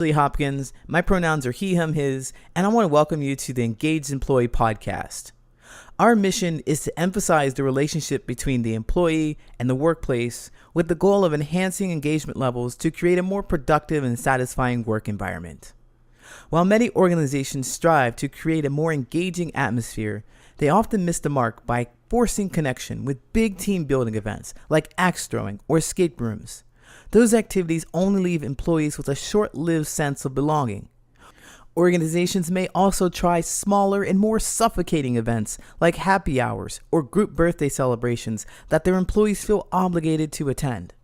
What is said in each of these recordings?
Lee Hopkins. My pronouns are he, him, his, and I want to welcome you to the Engaged Employee Podcast. Our mission is to emphasize the relationship between the employee and the workplace with the goal of enhancing engagement levels to create a more productive and satisfying work environment. While many organizations strive to create a more engaging atmosphere, they often miss the mark by forcing connection with big team building events like axe throwing or escape rooms. Those activities only leave employees with a short-lived sense of belonging. Organizations may also try smaller and more suffocating events like happy hours or group birthday celebrations that their employees feel obligated to attend.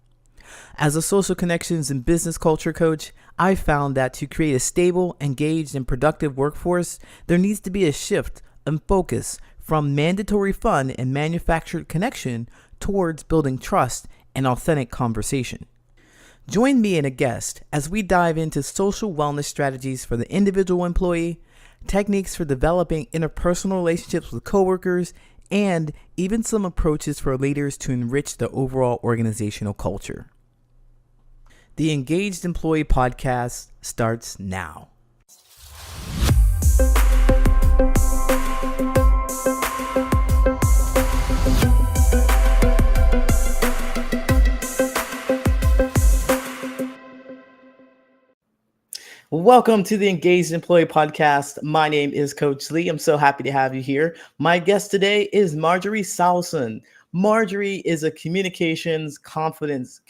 As a social connections and business culture coach, I've found that to create a stable, engaged, and productive workforce, there needs to be a shift in focus from mandatory fun and manufactured connection towards building trust and authentic conversation. Join me and a guest as we dive into social wellness strategies for the individual employee, techniques for developing interpersonal relationships with coworkers, and even some approaches for leaders to enrich the overall organizational culture. The Engaged Employee Podcast starts now. Welcome to the Engaged Employee Podcast. My name is Coach Lee. I'm so happy to have you here. My guest today is Marjorie Saulson. Marjorie is a communication confidence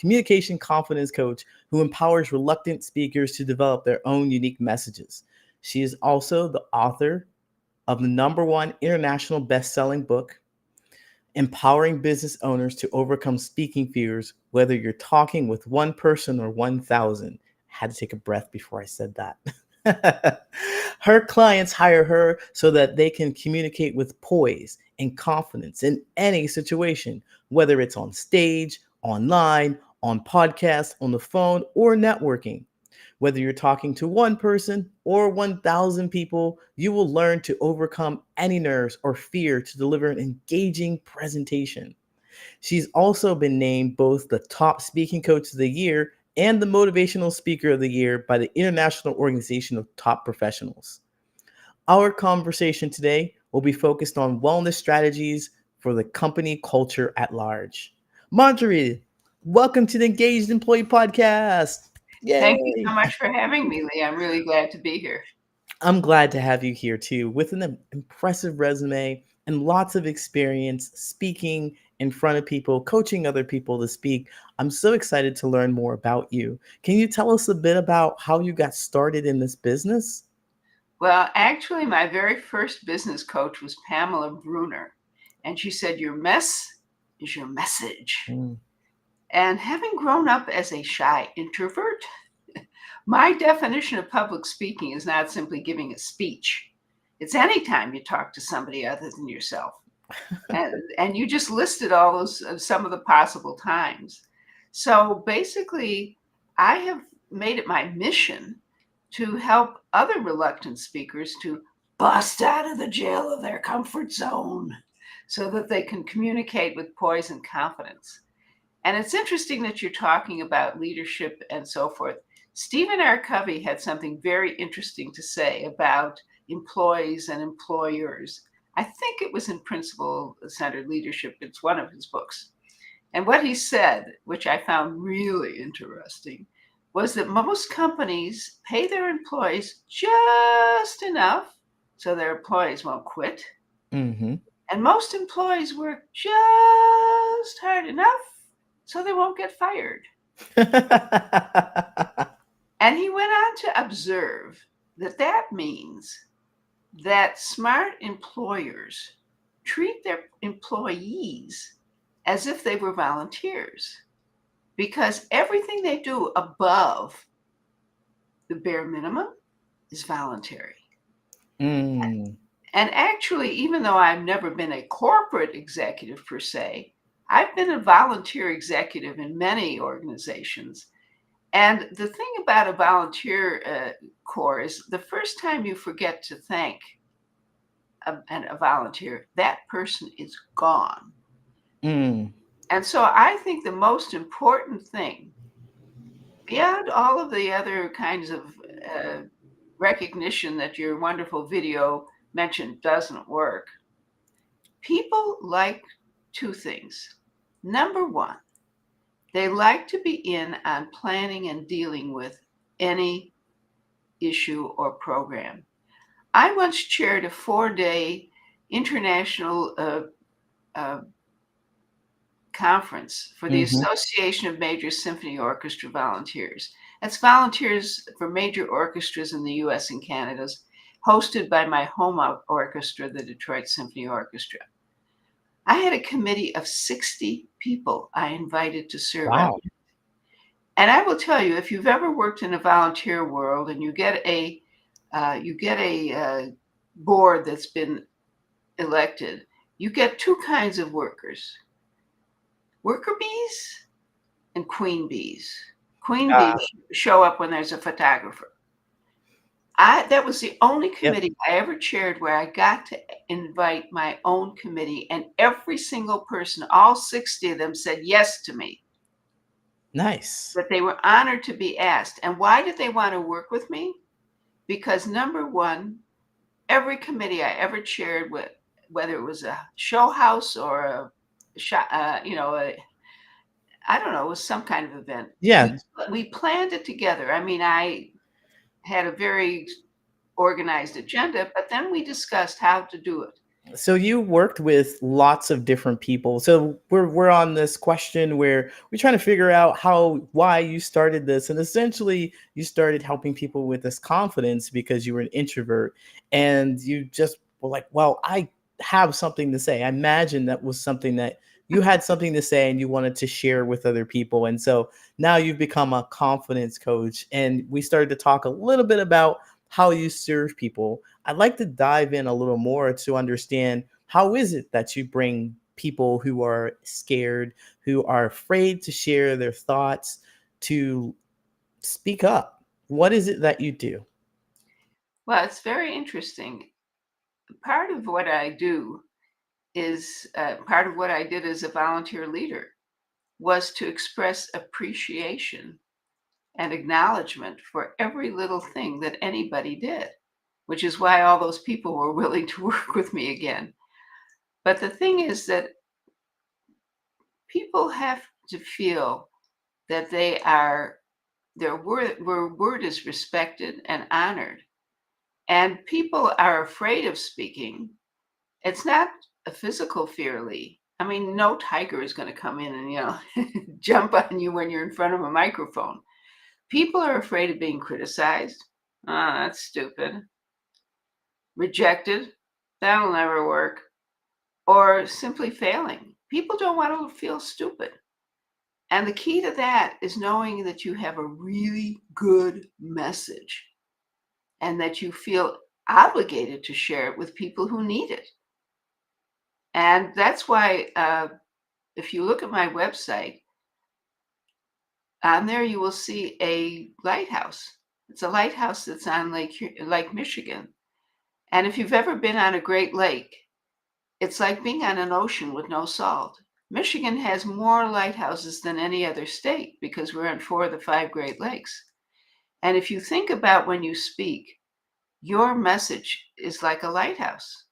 coach who empowers reluctant speakers to develop their own unique messages. She is also the author of the #1 international best-selling book, Empowering Business Owners to Overcome Speaking Fears, whether you're talking with one person or 1,000. Had to take a breath before I said that. Her clients hire her so that they can communicate with poise and confidence in any situation, whether it's on stage, online, on podcasts, on the phone, or networking. Whether you're talking to one person or 1,000 people, you will learn to overcome any nerves or fear to deliver an engaging presentation. She's also been named both the top speaking coach of the year and the Motivational Speaker of the Year by the International Organization of Top Professionals. Our conversation today will be focused on wellness strategies for the company culture at large. Marjorie, welcome to the Engaged Employee Podcast. Yay! Thank you so much for having me, Lee. I'm really glad to be here. I'm glad to have you here too, with an impressive resume and lots of experience speaking in front of people, coaching other people to speak. I'm so excited to learn more about you. Can you tell us a bit about how you got started in this business? Well, actually, my very first business coach was Pamela Bruner, and she said, "Your mess is your message." Mm. And having grown up as a shy introvert, my definition of public speaking is not simply giving a speech. It's anytime you talk to somebody other than yourself. And you just listed all those some of the possible times. So basically, I have made it my mission to help other reluctant speakers to bust out of the jail of their comfort zone so that they can communicate with poise and confidence. And it's interesting that you're talking about leadership and so forth. Stephen R. Covey had something very interesting to say about employees and employers. I think it was in Principle-Centered Leadership. It's one of his books. And what he said, which I found really interesting, was that most companies pay their employees just enough so their employees won't quit. Mm-hmm. And most employees work just hard enough so they won't get fired. And he went on to observe that that means that smart employers treat their employees as if they were volunteers, because everything they do above the bare minimum is voluntary. Mm. And actually, even though I've never been a corporate executive per se, I've been a volunteer executive in many organizations. And the thing about a volunteer corps is the first time you forget to thank a volunteer, that person is gone. Mm. And so I think the most important thing, beyond all of the other kinds of recognition that your wonderful video mentioned doesn't work. People like two things. Number one, they like to be in on planning and dealing with any issue or program. I once chaired a 4-day international uh, conference for the Hmm. Association of Major Symphony Orchestra Volunteers. That's volunteers for major orchestras in the US and Canada, hosted by my home orchestra, the Detroit Symphony Orchestra. I had a committee of 60 people I invited to serve on. Wow. And I will tell you, if you've ever worked in a volunteer world and you get a board that's been elected, you get two kinds of workers: worker bees and queen bees. Queen bees Uh, show up when there's a photographer. That was the only yep. committee I ever chaired where I got to invite my own committee, and every single person, all 60 of them, said yes to me. Nice. That they were honored to be asked. And why did they want to work with me? Because number one, every committee I ever chaired with, whether it was a show house or a shot, I don't know, it was some kind of event. We Yeah. we planned it together. I mean, I had a very organized agenda, but then we discussed how to do it. So you worked with lots of different people. So we're on this question where we're trying to figure out why you started this, and essentially you started helping people with this confidence because you were an introvert, and you just were like, well, I have something to say. I imagine that was something that you had something to say and you wanted to share with other people. And so now you've become a confidence coach, and we started to talk a little bit about how you serve people. I'd like to dive in a little more to understand how is it that you bring people who are scared, who are afraid to share their thoughts, to speak up? What is it that you do? Well, it's very interesting. Part of what I do is part of what I did as a volunteer leader was to express appreciation and acknowledgement for every little thing that anybody did, which is why all those people were willing to work with me again. But the thing is that people have to feel that their word is respected and honored. And people are afraid of speaking. It's not a physical fear, Lee. I mean, no tiger is going to come in and, jump on you when you're in front of a microphone. People are afraid of being criticized. Ah, that's stupid. Rejected. That'll never work. Or simply failing. People don't want to feel stupid. And the key to that is knowing that you have a really good message and that you feel obligated to share it with people who need it. And that's why, if you look at my website, on there you will see a lighthouse. It's a lighthouse that's on Lake Michigan. And if you've ever been on a Great Lake, it's like being on an ocean with no salt. Michigan has more lighthouses than any other state because we're on 4 of the 5 Great Lakes. And if you think about when you speak, your message is like a lighthouse.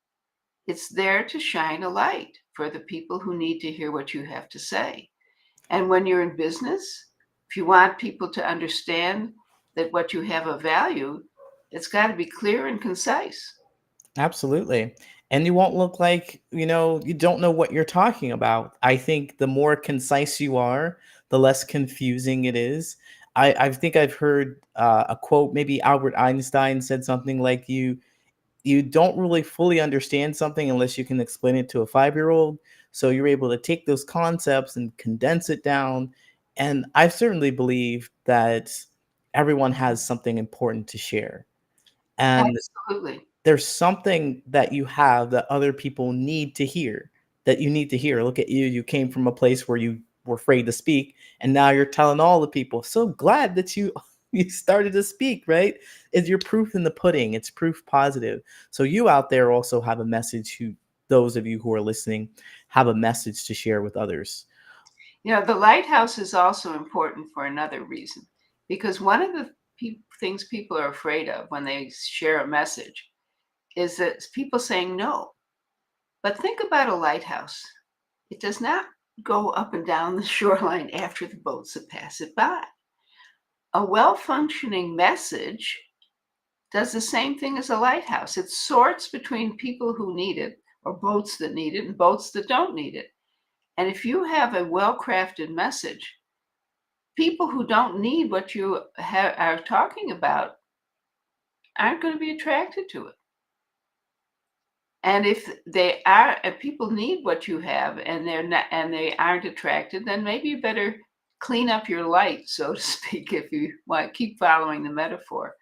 It's there to shine a light for the people who need to hear what you have to say. And when you're in business, if you want people to understand that what you have of value, it's got to be clear and concise. Absolutely. And you won't look like, you don't know what you're talking about. I think the more concise you are, the less confusing it is. I think I've heard a quote, maybe Albert Einstein said something like, you don't really fully understand something unless you can explain it to a 5-year-old. So you're able to take those concepts and condense it down. And I certainly believe that everyone has something important to share. And Absolutely. there's something that you have that other people need to hear, that you need to hear. Look at you. You came from a place where you were afraid to speak, and now you're telling all the people. So glad that you you started to speak, right? Is your proof in the pudding. It's proof positive. So you out there also have a message, who those of you who are listening have a message to share with others. The lighthouse is also important for another reason, because one of the things people are afraid of when they share a message is that people saying no. But think about a lighthouse. It does not go up and down the shoreline after the boats that pass it by. A well-functioning message does the same thing as a lighthouse. It sorts between people who need it, or boats that need it, and boats that don't need it. And if you have a well-crafted message, people who don't need what you are talking about aren't going to be attracted to it. And if people need what you have and they aren't attracted, then maybe you better clean up your light, so to speak, if you want to keep following the metaphor.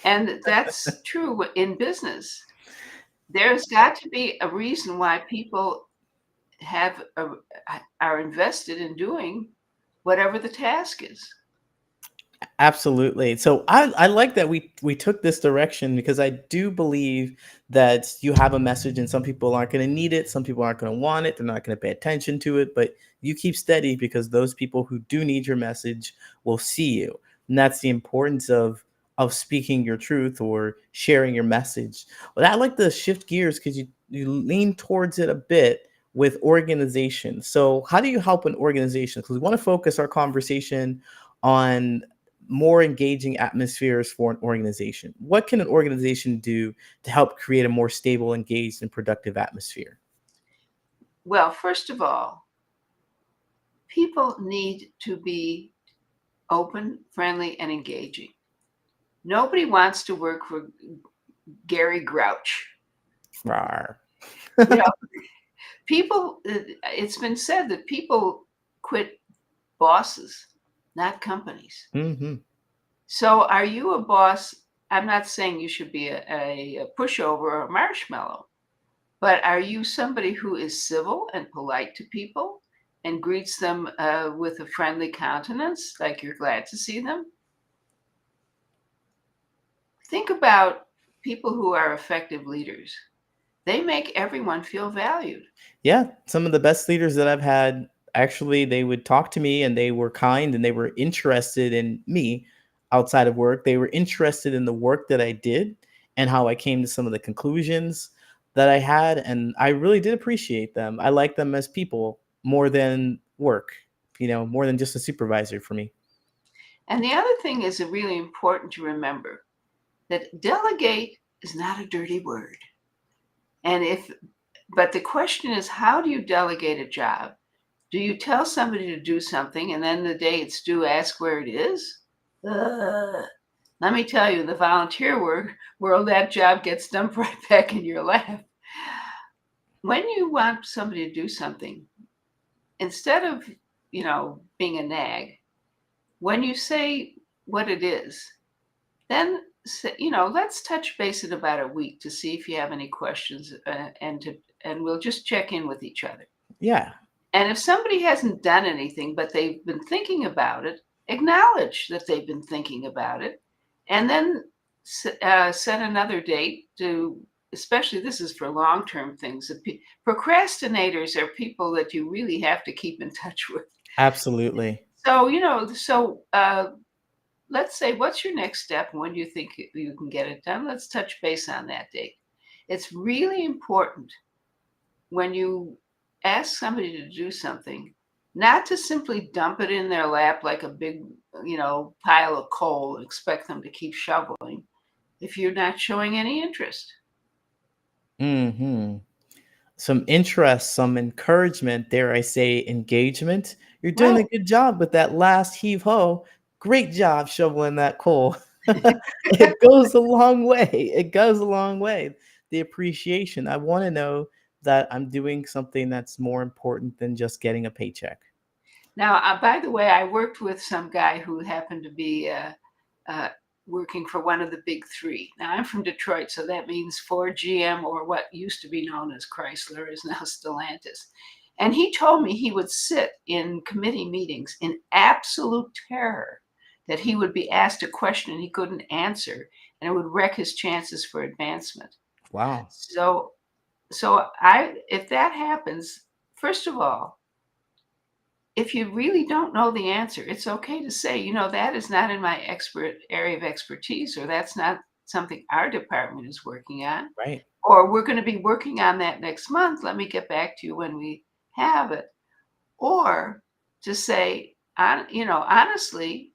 And that's true in business. There's got to be a reason why people are invested in doing whatever the task is. Absolutely. So I like that we took this direction because I do believe that you have a message and some people aren't going to need it, some people aren't going to want it, they're not going to pay attention to it, but you keep steady because those people who do need your message will see you. And that's the importance of speaking your truth or sharing your message. But I like to shift gears because you lean towards it a bit with organization. So how do you help an organization? Because we want to focus our conversation on more engaging atmospheres for an organization. What can an organization do to help create a more stable, engaged, and productive atmosphere? Well, first of all, people need to be open, friendly, and engaging. Nobody wants to work for Gary Grouch. Rawr. You know, it's been said that people quit bosses, not companies. Hmm. So are you a boss? I'm not saying you should be a pushover or a marshmallow, but are you somebody who is civil and polite to people and greets them with a friendly countenance, like you're glad to see them? Think about people who are effective leaders. They make everyone feel valued. Yeah, some of the best leaders that I've had, actually, they would talk to me and they were kind and they were interested in me outside of work. They were interested in the work that I did and how I came to some of the conclusions that I had. And I really did appreciate them. I like them as people more than work, more than just a supervisor for me. And the other thing is really important to remember that delegate is not a dirty word. And but the question is, how do you delegate a job? Do you tell somebody to do something and then the day it's due, ask where it is? Ugh. Let me tell you, the volunteer world, that job gets dumped right back in your lap. When you want somebody to do something, instead of, being a nag, when you say what it is, then let's touch base in about a week to see if you have any questions, and we'll just check in with each other. Yeah, And if somebody hasn't done anything, but they've been thinking about it, acknowledge that they've been thinking about it, and then set another date to. Especially, this is for long-term things. Procrastinators are people that you really have to keep in touch with. absolutely. So, let's say, what's your next step? When do you think you can get it done? Let's touch base on that date. It's really important when you ask somebody to do something, not to simply dump it in their lap like a big, pile of coal and expect them to keep shoveling if you're not showing any interest. Hmm. Some interest, some encouragement, dare I say, engagement. You're doing Right. a good job with that last heave ho. Great job shoveling that coal. It goes a long way. It goes a long way. The appreciation. I want to know that I'm doing something that's more important than just getting a paycheck. Now, by the way, I worked with some guy who happened to be uh, working for one of the big three. Now, I'm from Detroit, so that means Ford, GM, or what used to be known as Chrysler is now Stellantis. And he told me he would sit in committee meetings in absolute terror that he would be asked a question he couldn't answer, and it would wreck his chances for advancement. Wow. So if that happens, first of all, if you really don't know the answer, it's okay to say, that is not in my expert area of expertise, or that's not something our department is working on, Right. or we're going to be working on that next month. Let me get back to you when we have it. Or to say, honestly,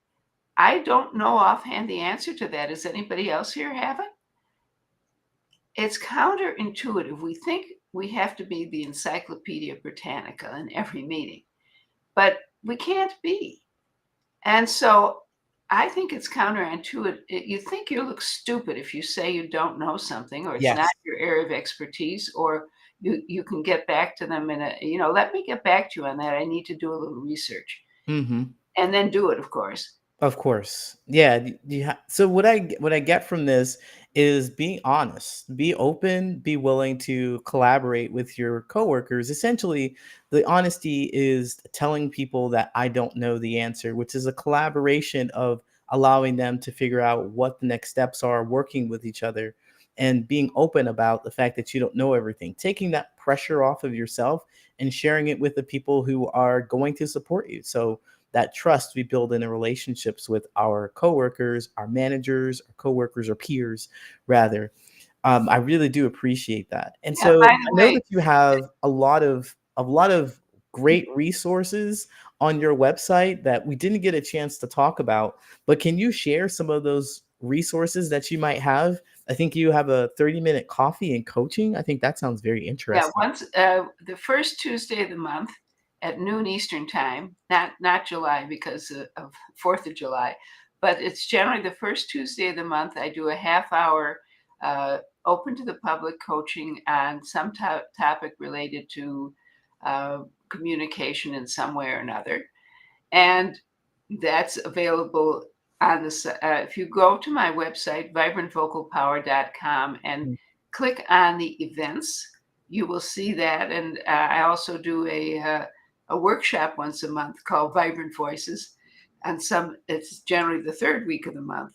I don't know offhand the answer to that. Does anybody else here have it? It's counterintuitive. We think we have to be the Encyclopedia Britannica in every meeting, but we can't be. And so I think it's counterintuitive. You think you look stupid if you say you don't know something, or it's not Yes. your area of expertise, or you can get back to them in let me get back to you on that. I need to do a little research, Hmm. and then do it, of course. Of course. Yeah. So what I get from this is being honest, be open, be willing to collaborate with your coworkers. Essentially, the honesty is telling people that I don't know the answer, which is a collaboration of allowing them to figure out what the next steps are, working with each other, and being open about the fact that you don't know everything, taking that pressure off of yourself and sharing it with the people who are going to support you. So that trust we build in the relationships with our coworkers, our managers, our coworkers, or peers, rather. I really do appreciate that. And Yeah. so By I the know way, that you have a lot of great resources on your website that we didn't get a chance to talk about, but can you share some of those resources that you might have? I think you have a 30-minute coffee and coaching. I think that sounds very yeah, interesting. once the first Tuesday of the month at noon Eastern time, not July because of 4th of July, but it's generally the first Tuesday of the month. I do a half hour open to the public coaching on some topic related to communication in some way or another. And that's available on if you go to my website, vibrantvocalpower.com, and click on the events, you will see that. And I also do a workshop once a month called Vibrant Voices. And it's generally the third week of the month,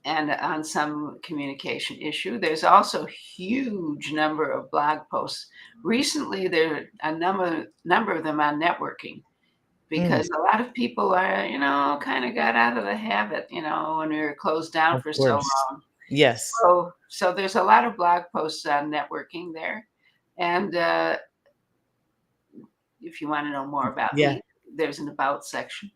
and on some communication issue. There's also huge number of blog posts. Recently, there are a number of them on networking, Mm, because a lot of people are, kind of got out of the habit, when we were closed down of for so course. long. Yes. So there's a lot of blog posts on networking there. And if you want to know more about Yeah. me, there's an about section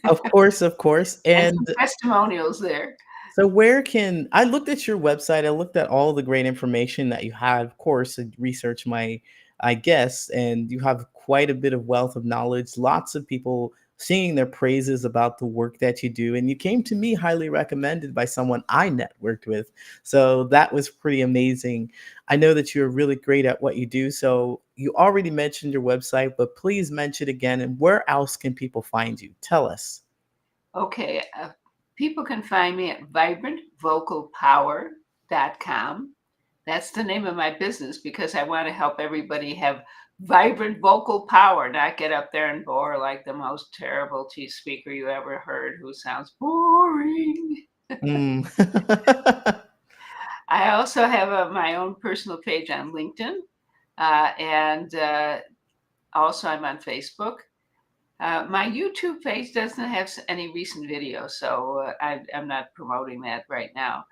Of course, of course. and some And testimonials there. so where can I looked at your website, I looked at all the great information that you had, of course, and research my I guess, and you have quite a bit of wealth of knowledge, lots of people singing their praises about the work that you do. And you came to me highly recommended by someone I networked with. So that was pretty amazing. I know that you're really great at what you do. So you already mentioned your website, but please mention it again. And where else can people find you? Tell us. Okay. People can find me at vibrantvocalpower.com. That's the name of my business, because I want to help everybody have vibrant vocal power, not get up there and bore like the most terrible speaker you ever heard who sounds boring. Mm. I also have my own personal page on LinkedIn, and also I'm on Facebook. My YouTube page doesn't have any recent videos, so I'm not promoting that right now.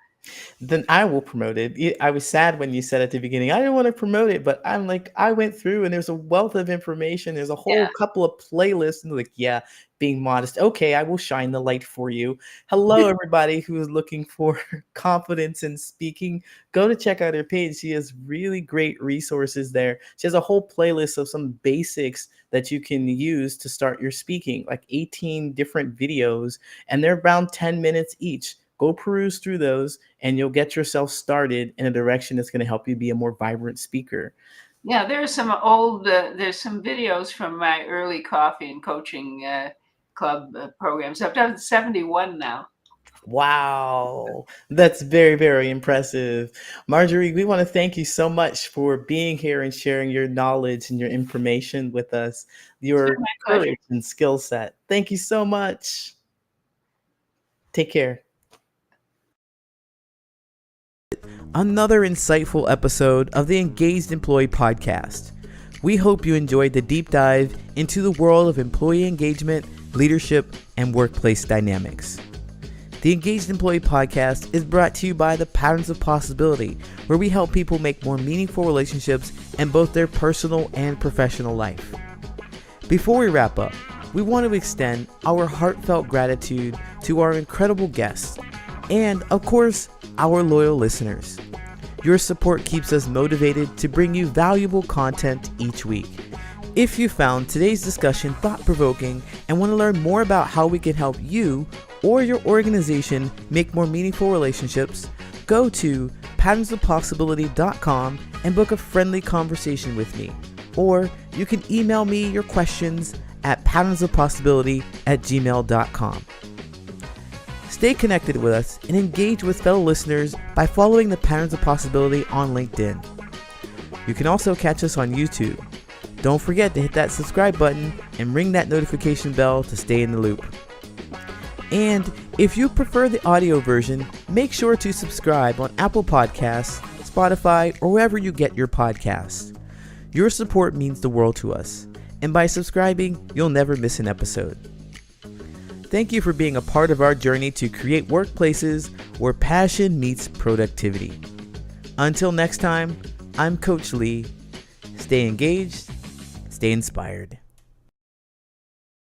Then I will promote it. I was sad when you said at the beginning, I didn't want to promote it, but I'm like, I went through and there's a wealth of information. There's a Yeah. whole couple of playlists. And like, yeah, being modest. Okay, I will shine the light for you. Hello, everybody who is looking for confidence in speaking. Go to check out her page. She has really great resources there. She has a whole playlist of some basics that you can use to start your speaking, like 18 different videos, and they're around 10 minutes each. Go peruse through those and you'll get yourself started in a direction that's going to help you be a more vibrant speaker. Yeah, there's some videos from my early coffee and coaching club programs. I've done 71 now. Wow, that's very, very impressive. Marjorie, we want to thank you so much for being here and sharing your knowledge and your information with us, It's been your my pleasure. courage and skill set. Thank you so much. Take care. Another insightful episode of the Engaged Employee Podcast. We hope you enjoyed the deep dive into the world of employee engagement, leadership, and workplace dynamics. The Engaged Employee Podcast is brought to you by the Patterns of Possibility, where we help people make more meaningful relationships in both their personal and professional life. Before we wrap up, we want to extend our heartfelt gratitude to our incredible guests and, of course, our loyal listeners. Your support keeps us motivated to bring you valuable content each week. If you found today's discussion thought-provoking and want to learn more about how we can help you or your organization make more meaningful relationships, go to patternsofpossibility.com and book a friendly conversation with me. Or you can email me your questions at patternsofpossibility@gmail.com. Stay connected with us and engage with fellow listeners by following the Patterns of Possibility on LinkedIn. You can also catch us on YouTube. Don't forget to hit that subscribe button and ring that notification bell to stay in the loop. And if you prefer the audio version, make sure to subscribe on Apple Podcasts, Spotify, or wherever you get your podcasts. Your support means the world to us, and by subscribing, you'll never miss an episode. Thank you for being a part of our journey to create workplaces where passion meets productivity. Until next time, I'm Coach Lee. Stay engaged, stay inspired.